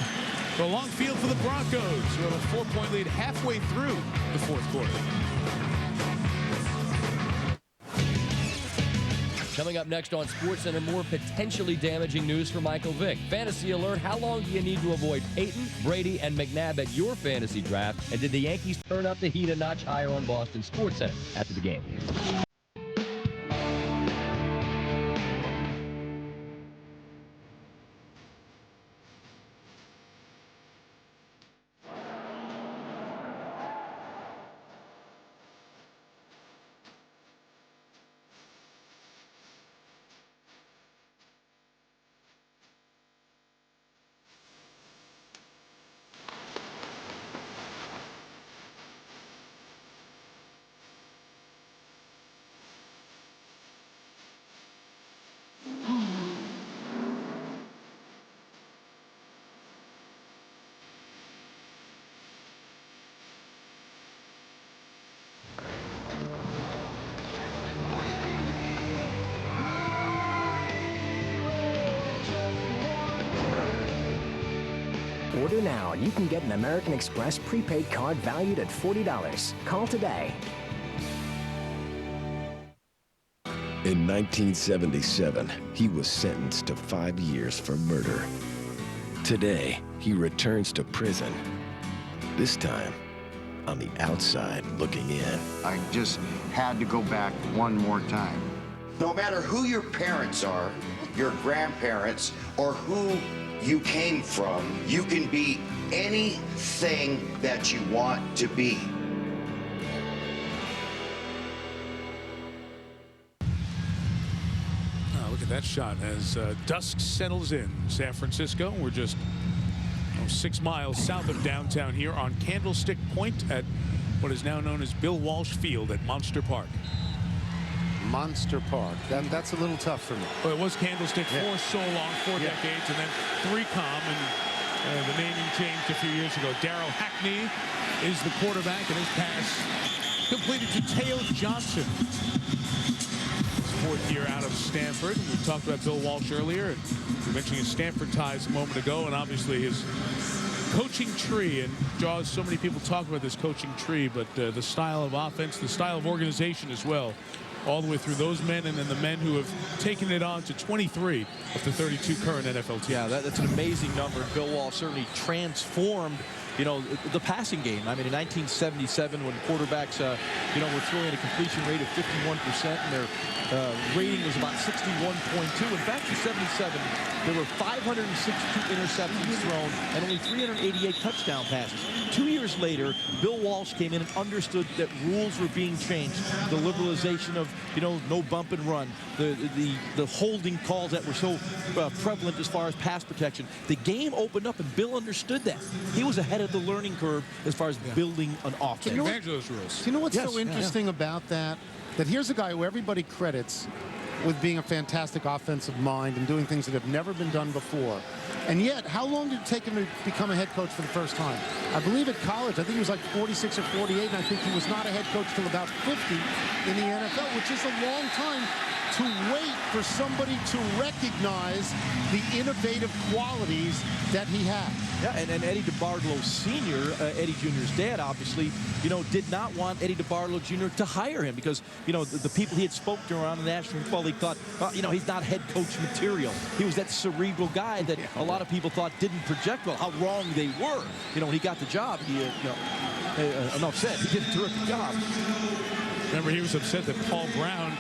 The long field for the Broncos, who have a 4-point lead halfway through the fourth quarter. Coming up next on SportsCenter, more potentially damaging news for Michael Vick. Fantasy alert, how long do you need to avoid Peyton, Brady, and McNabb at your fantasy draft? And did the Yankees turn up the heat a notch higher on Boston SportsCenter after the game? Order now and you can get an American Express prepaid card valued at $40. Call today. In 1977, he was sentenced to 5 years for murder. Today, he returns to prison. This time, on the outside looking in. I just had to go back one more time. No matter who your parents are, your grandparents, or who you came from, you can be anything that you want to be. Look at that shot as dusk settles in San Francisco. We're just 6 miles south of downtown here on Candlestick Point at what is now known as Bill Walsh Field at Monster Park. Monster Park. That's a little tough for me. Well, it was Candlestick for so long, 4 decades, and then 3Com, and the naming changed a few years ago. Darrell Hackney is the quarterback, and his pass completed to Teo Johnson. His 4th year out of Stanford. We talked about Bill Walsh earlier, and we mentioned his Stanford ties a moment ago, and obviously his coaching tree. And Jaws, so many people talk about this coaching tree, but the style of offense, the style of organization as well, all the way through those men and then the men who have taken it on to 23 of the 32 current NFL teams. Yeah, that's an amazing number. Bill Walsh certainly transformed, you know, the passing game. I mean, in 1977, when quarterbacks, you know, were throwing a completion rate of 51%, and their rating was about 61.2. In fact, in 77, there were 562 interceptions thrown and only 388 touchdown passes. 2 years later, Bill Walsh came in and understood that rules were being changed. The liberalization of, you know, no bump and run, the holding calls that were so prevalent as far as pass protection. The game opened up, and Bill understood that. He was ahead of the learning curve as far as building an offense. Take advantage of those rules. Do you know what's so interesting about that? That here's a guy who everybody credits with being a fantastic offensive mind and doing things that have never been done before. And yet, how long did it take him to become a head coach for the first time? I believe at college, I think he was like 46 or 48, and I think he was not a head coach till about 50 in the NFL, which is a long time to wait for somebody to recognize the innovative qualities that he had. Yeah, and Eddie DeBartolo Sr., Eddie Jr.'s dad, obviously, you know, did not want Eddie DeBartolo Jr. to hire him because, you know, the people he had spoken to around the National Football League thought, you know, he's not head coach material. He was that cerebral guy that a lot of people thought didn't project well. How wrong they were. You know, when he got the job, he, you know, enough said, he did a terrific job. Remember, he was upset that Paul Brown,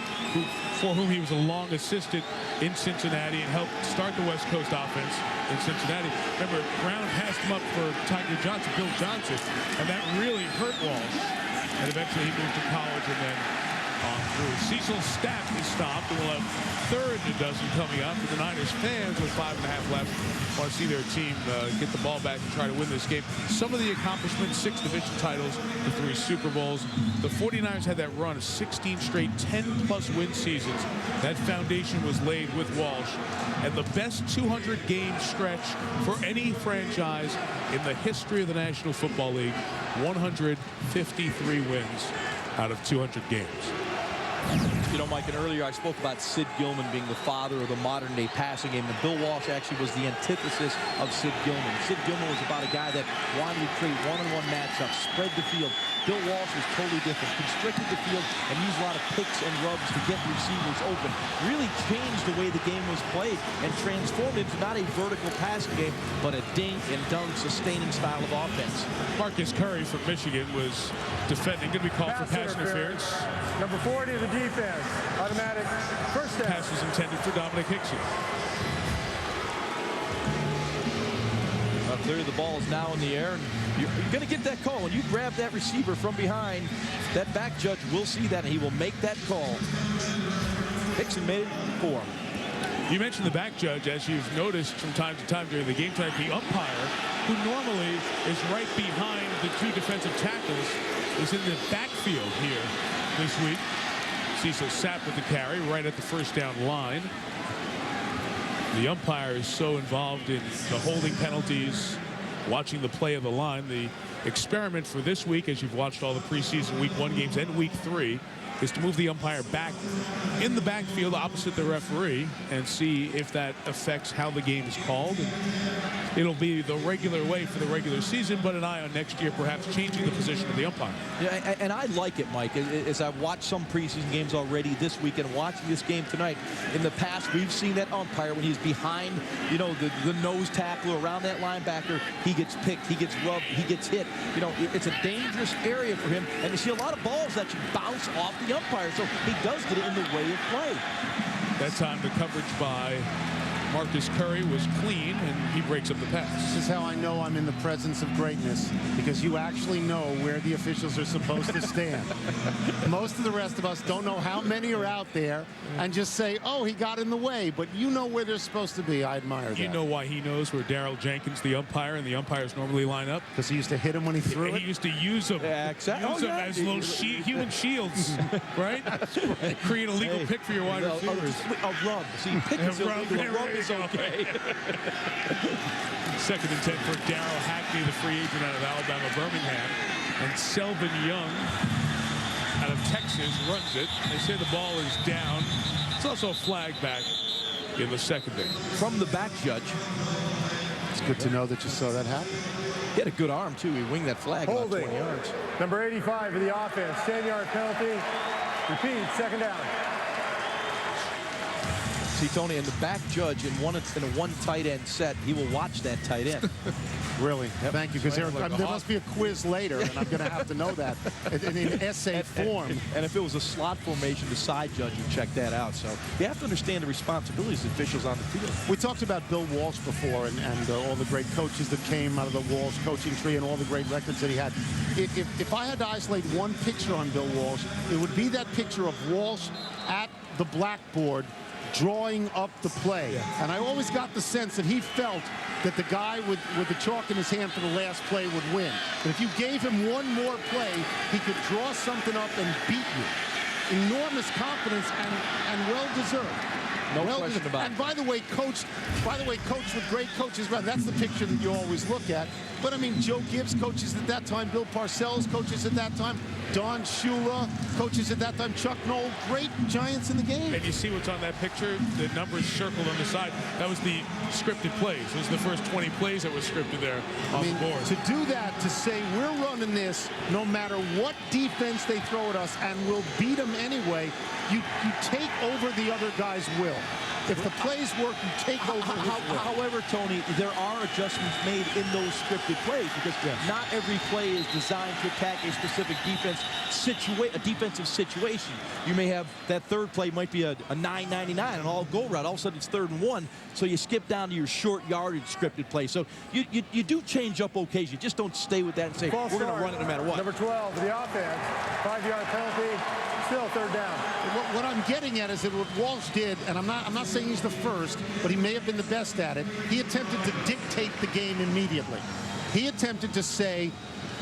for whom he was a long assistant in Cincinnati and helped start the West Coast offense in Cincinnati. Remember, Brown passed him up for Tiger Johnson, Bill Johnson, and that really hurt Walsh. And eventually he moved to college and then on through. Cecil Stapp is stopped, and we'll have 3rd and a dozen coming up. And the Niners fans with 5.5 left want to see their team get the ball back and try to win this game. Some of the accomplishments: 6 division titles, the 3 Super Bowls. The 49ers had that run of 16 straight 10-plus win seasons. That foundation was laid with Walsh. And the best 200-game stretch for any franchise in the history of the National Football League, 153 wins out of 200 games. You know, Mike, and earlier I spoke about Sid Gilman being the father of the modern-day passing game, and Bill Walsh actually was the antithesis of Sid Gilman. Sid Gilman was about a guy that wanted to create one-on-one matchups, spread the field. Bill Walsh was totally different, constricted the field and used a lot of picks and rubs to get receivers open. Really changed the way the game was played and transformed it into not a vertical passing game, but a dink and dunk sustaining style of offense. Marcus Curry from Michigan was defending. Going to be called for pass interference. Number 40 of the defense. Automatic first down. Pass was intended for Dominic Hickson. Clearly the ball is now in the air, and you're going to get that call. When you grab that receiver from behind, that back judge will see that, and he will make that call. Hickson made it for him. You mentioned the back judge, as you've noticed from time to time during the game tonight. The umpire, who normally is right behind the 2 defensive tackles, is in the backfield here this week. Cecil Sapp with the carry right at the first down line. The umpire is so involved in the holding penalties, watching the play of the line. The experiment for this week, as you've watched all the preseason Week 1 games and Week 3, is to move the umpire back in the backfield opposite the referee and see if that affects how the game is called. And it'll be the regular way for the regular season, but an eye on next year perhaps changing the position of the umpire. Yeah, and I like it, Mike, as I've watched some preseason games already this week and watching this game tonight. In the past, we've seen that umpire when he's behind, you know, the nose tackle around that linebacker, he gets picked, he gets rubbed, he gets hit. You know, it's a dangerous area for him, and you see a lot of balls that should bounce off the umpire, so he does get it in the way of play. That time the coverage by Marcus Curry was clean, and he breaks up the pass. This is how I know I'm in the presence of greatness, because you actually know where the officials are supposed to stand. Most of the rest of us don't know how many are out there and just say, oh, he got in the way, but you know where they're supposed to be. I admire that. You know why he knows where Darryl Jenkins, the umpire, and the umpires normally line up? Because he used to hit him when he threw it? He used to use them, as little human shields, right? Create a legal pick for your wide receivers. A rub. See, pick is illegal. A rub is okay. 2nd and 10 for Darrell Hackney, the free agent out of Alabama, Birmingham. And Selvin Young out of Texas runs it. They say the ball is down. It's also a flag back in the secondary. From the back judge. It's good to know that you saw that happen. He had a good arm, too. He winged that flag about 20 yards. Number 85 for the offense. 10-yard penalty. Repeat, 2nd down. See, Tony, and the back judge in a one tight end set, he will watch that tight end. Really? Yep. Thank you, because there must be a quiz later, and I'm going to have to know that in essay form. And if it was a slot formation, the side judge would check that out. So you have to understand the responsibilities of officials on the field. We talked about Bill Walsh before and all the great coaches that came out of the Walsh coaching tree and all the great records that he had. If I had to isolate one picture on Bill Walsh, it would be that picture of Walsh at the blackboard drawing up the play. And I always got the sense that he felt that the guy with the chalk in his hand for the last play would win. But if you gave him one more play, he could draw something up and beat you. Enormous confidence and well-deserved. No question about it. And by the way, coached with great coaches. That's the picture that you always look at. But I mean, Joe Gibbs coaches at that time, Bill Parcells coaches at that time, Don Shula coaches at that time, Chuck Noll, great Giants in the game. And you see what's on that picture? The numbers circled on the side. That was the scripted plays. Those are the first 20 plays that were scripted there on the board. To do that, to say we're running this no matter what defense they throw at us and we'll beat them anyway, you take over the other guy's will. If the plays work, you take over his will. However, Tony, there are adjustments made in those scripted plays because not every play is designed to attack a specific defensive situation. You may have that third play might be a 9.99 and all go route. All of a sudden it's 3rd and 1, so you skip down to your short yardage scripted play. So you do change up occasion. You just don't stay with that and say we're going to run it no matter what. Number 12 for the offense. 5-yard penalty. Still 3rd down. What I'm getting at is that what Walsh did, and I'm not saying he's the first, but he may have been the best at it. He attempted to dictate the game immediately. He attempted to say,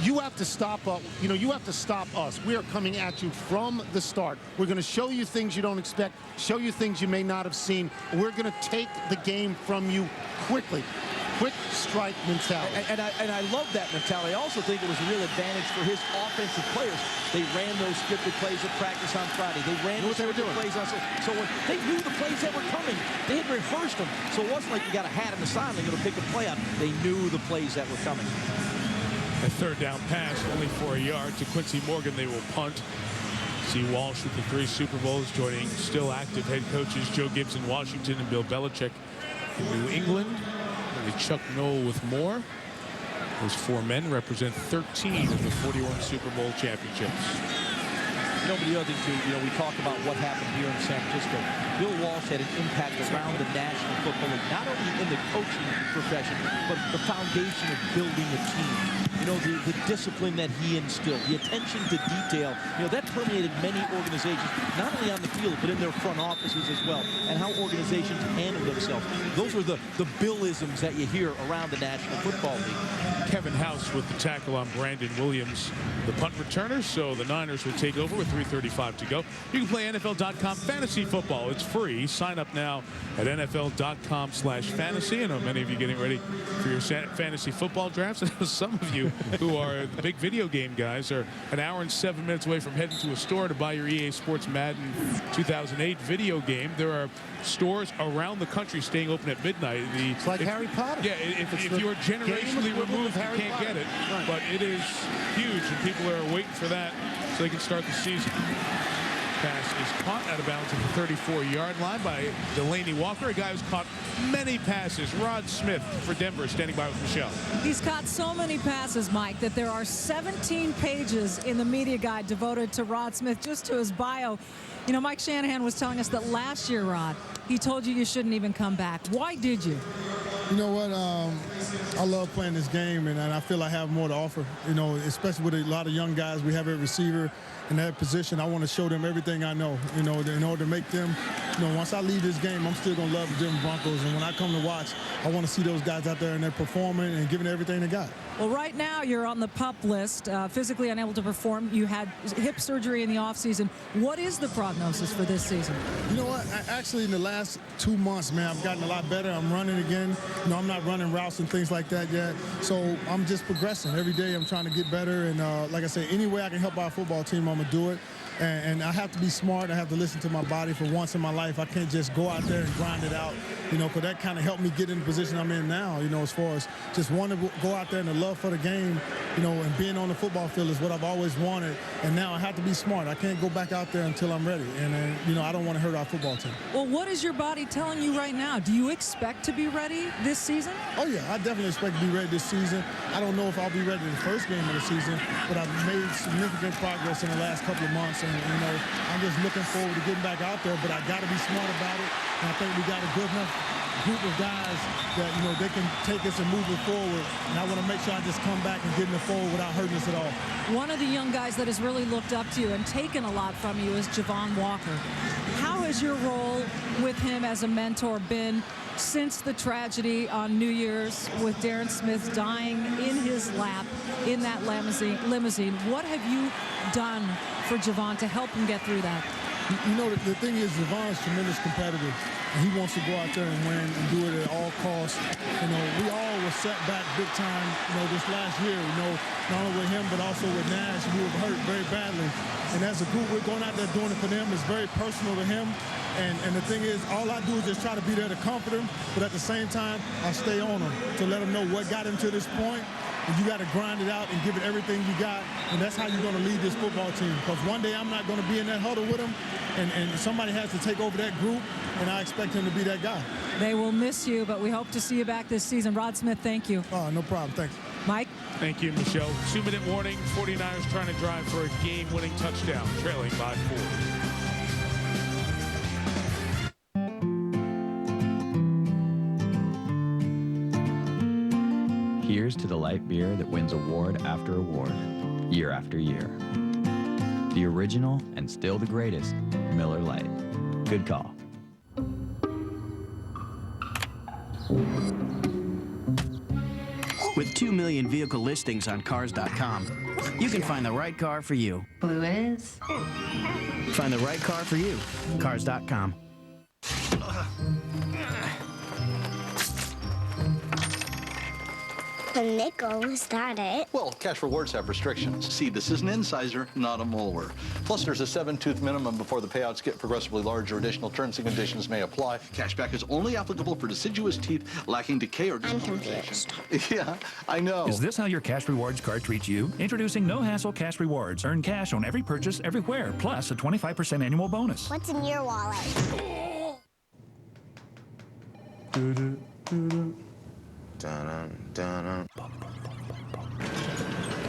you have to stop us. You have to stop us. We are coming at you from the start. We're going to show you things you don't expect, show you things you may not have seen. We're going to take the game from you quickly. Quick strike mentality. And I love that mentality. I also think it was a real advantage for his offensive players. They ran those scripted plays at practice on Friday. They ran those scripted plays on so when they knew the plays that were coming. They had rehearsed them. So it wasn't like you got a hat in the sideline going to pick a play out. They knew the plays that were coming. A 3rd down pass, only for a yard to Quincy Morgan. They will punt. See Walsh with the 3 Super Bowls, joining still active head coaches Joe Gibbs in Washington and Bill Belichick in New England. Chuck Noll with more. Those 4 men represent 13 of the 41 Super Bowl championships. But the other thing, too, we talk about what happened here in San Francisco. Bill Walsh had an impact around the National Football League, not only in the coaching profession, but the foundation of building a team. The discipline that he instilled, the attention to detail, that permeated many organizations, not only on the field, but in their front offices as well, and how organizations handle themselves. Those are the Billisms that you hear around the National Football League. Kevin House with the tackle on Brandon Williams, the punt returner, so the Niners will take over with 3:35 to go. You can play NFL.com fantasy football. It's free. Sign up now at NFL.com/fantasy. I know many of you getting ready for your fantasy football drafts. Some of you who are the big video game guys are an hour and 7 minutes away from heading to a store to buy your EA Sports Madden 2008 video game. There are stores around the country staying open at midnight. It's like Harry Potter. Yeah, if you are generationally removed, you can't get it. But it is huge, and people are waiting for that so they can start the season. pass is caught out of bounds at the 34-yard line by Delaney Walker, a guy who's caught many passes. Rod Smith for Denver, standing by with Michelle. He's caught so many passes, Mike, that there are 17 pages in the media guide devoted to Rod Smith, just to his bio. You know, Mike Shanahan was telling us that last year, Rod, he told you shouldn't even come back. Why did you? You know what? I love playing this game, and I feel I have more to offer. You know, especially with a lot of young guys we have at receiver in that position. I want to show them everything I know. You know, in order to make them, you know, once I leave this game, I'm still gonna love the Denver Broncos. And when I come to watch, I want to see those guys out there and they're performing and giving everything they got. Well, right now you're on the PUP list, physically unable to perform. You had hip surgery in the offseason. What is the prognosis for this season? You know what? Actually, in the last 2 months, man, I've gotten a lot better. I'm running again. You know, I'm not running routes and things like that yet. So I'm just progressing. Every day I'm trying to get better. And like I said, any way I can help our football team, I'm going to do it. And I have to be smart. I have to listen to my body for once in my life. I can't just go out there and grind it out, you know, because that kind of helped me get in the position I'm in now, you know, as far as just wanting to go out there and the love for the game, you know, and being on the football field is what I've always wanted. And now I have to be smart. I can't go back out there until I'm ready. And you know, I don't want to hurt our football team. Well, what is your body telling you right now? Do you expect to be ready this season? Oh, yeah, I definitely expect to be ready this season. I don't know if I'll be ready the first game of the season, but I've made significant progress in the last couple of months. And, you know, I'm just looking forward to getting back out there, but I got to be smart about it. And I think we got a good enough group of guys that, you know, they can take us and move it forward. And I want to make sure I just come back and get in the fold without hurting us at all. One of the young guys that has really looked up to you and taken a lot from you is Javon Walker. How has your role with him as a mentor been since the tragedy on New Year's with Darren Smith dying in his lap in that limousine? What have you done for Javon to help him get through that? You know, the thing is, Javon's tremendous competitive. And he wants to go out there and win and do it at all costs. You know, we all were set back big time, you know, this last year. You know, not only with him, but also with Nash. We were hurt very badly. And as a group, we're going out there doing it for them. It's very personal to him. And the thing is, all I do is just try to be there to comfort him. But at the same time, I stay on him to let him know what got him to this point. And you got to grind it out and give it everything you got. And that's how you're going to lead this football team. Because one day I'm not going to be in that huddle with him. And somebody has to take over that group. And I expect him to be that guy. They will miss you, but we hope to see you back this season. Rod Smith, thank you. Oh, no problem. Thanks. Mike? Thank you, Michelle. 2-minute warning. 49ers trying to drive for a game-winning touchdown, trailing by 4. Here's to the light beer that wins award after award, year after year. The original and still the greatest, Miller Lite. Good call. With 2 million vehicle listings on Cars.com, you can find the right car for you. Blue it is. Find the right car for you. Cars.com. A nickel, is that it? Well, cash rewards have restrictions. See, this is an incisor, not a molar. Plus, there's a 7-tooth minimum before the payouts get progressively larger. Additional terms and conditions may apply. Cashback is only applicable for deciduous teeth lacking decay or discoloration. Yeah, I know. Is this how your cash rewards card treats you? Introducing No Hassle Cash Rewards. Earn cash on every purchase everywhere, plus a 25% annual bonus. What's in your wallet? Dun, dun, dun.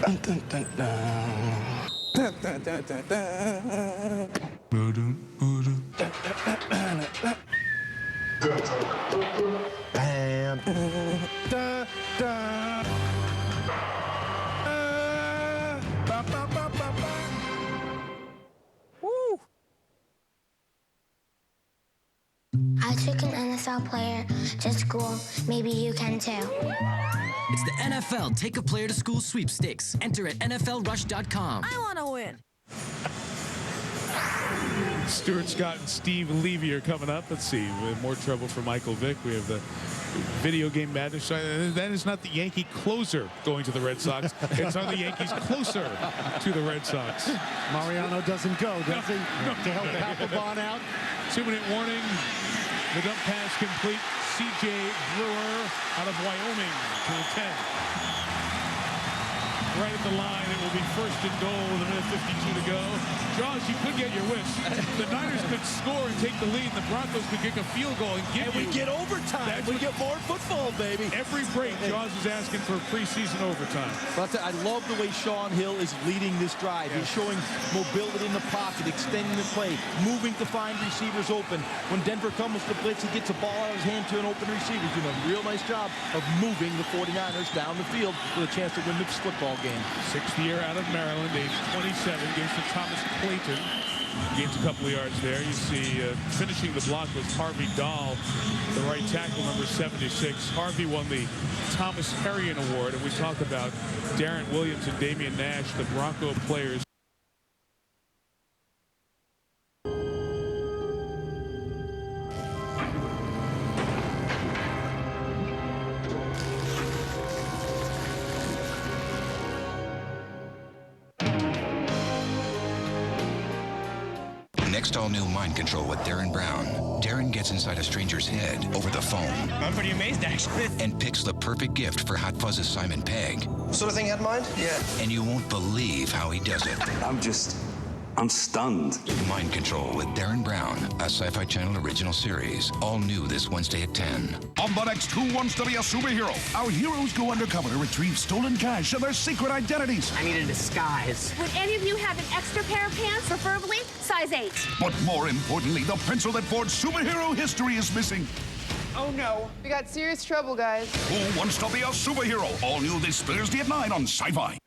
Dun, dun, dun, dun. Dun, dun, dun, dun, dun. Bam. Da, da. Ba, ba, ba, ba, ba. Woo! I took an NFL player to school. Maybe you can too. It's the NFL Take a Player to School sweepstakes. Enter at NFLRush.com. I want to win. Stuart Scott and Steve Levy are coming up. Let's see. We have more trouble for Michael Vick. We have the video game madness. That is not the Yankee closer going to the Red Sox. It's on the Yankees closer to the Red Sox. Mariano doesn't go, does he? To help Papelbon out. 2-minute warning. The dump pass complete. C.J. Brewer out of Wyoming to the 10. Right at the line. It will be first and goal with a minute 52 to go. Jaws, you could get your wish. The Niners could score and take the lead. The Broncos could kick a field goal and give we get overtime. We get more football, baby. Every break, Jaws is asking for preseason overtime. But I love the way Sean Hill is leading this drive. He's showing mobility in the pocket, extending the play, moving to find receivers open. When Denver comes to blitz, he gets a ball out of his hand to an open receiver. He's doing a real nice job of moving the 49ers down the field with a chance to win this football game. Sixth year out of Maryland, age 27, gives to Thomas Clayton. Gains a couple of yards there. You see finishing the block was Harvey Dahl, the right tackle, number 76. Harvey won the Thomas Herrion Award, and we talk about Darren Williams and Damian Nash, the Bronco players. Next all-new Mind Control with Darren Brown. Darren gets inside a stranger's head over the phone. I'm pretty amazed, actually. And picks the perfect gift for Hot Fuzz's Simon Pegg. Sort of thing you had in mind? Yeah. And you won't believe how he does it. I'm stunned. Mind Control with Darren Brown, a Sci-Fi Channel original series. All new this Wednesday at 10. On the next Who Wants to Be a Superhero? Our heroes go undercover to retrieve stolen cash and their secret identities. I need a disguise. Would any of you have an extra pair of pants, preferably size 8? But more importantly, the pencil that forged superhero history is missing. Oh no, we got serious trouble, guys. Who Wants to Be a Superhero? All new this Thursday at 9 on Sci-Fi.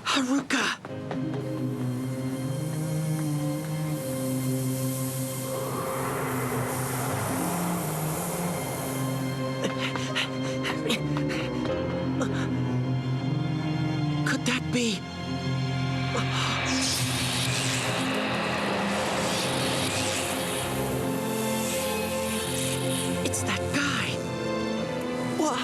Haruka! Could that be? It's that guy. What?